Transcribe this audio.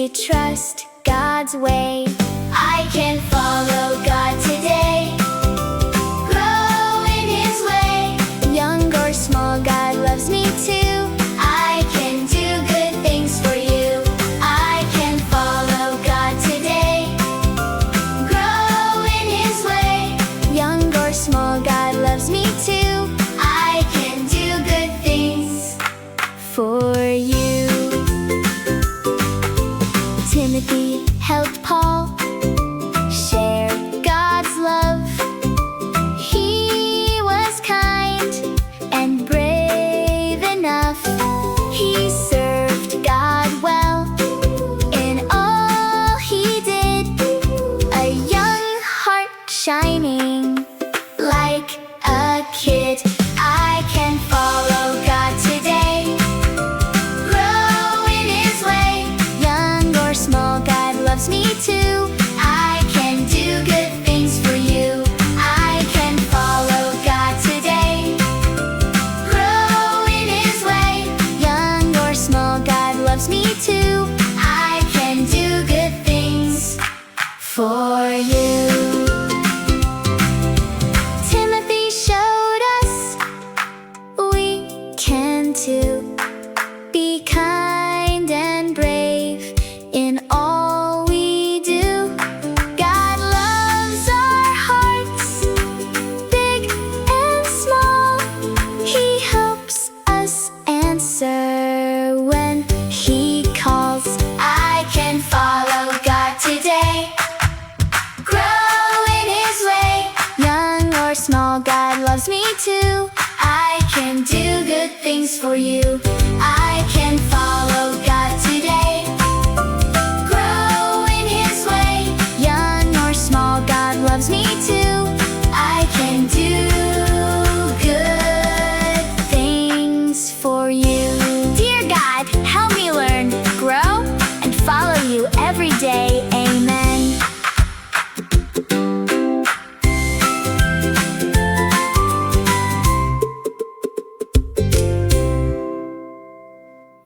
to trust God's way. I can follow God today, grow in His way. Young or small, God loves me too. I can do good things for you. I can follow God today, grow in His way. Young or small, God loves me too. I can do good things for you. Timothy helped Paul share God's love. He was kind and brave enough. He served God well in all he did. A young heart shining like a kid. I can follow God today, grow in His way. Young or small, God loves me too. I can do good things for you. I can follow God today, grow in His way. Young or small, God loves me too. I can do good things for you. Timothy showed us we can too. Be kind and brave in all we do. God loves our hearts, big and small. He helps us answer when He calls. I can follow God today, grow in His way. Young or small, God loves me too. I can do good things for you. I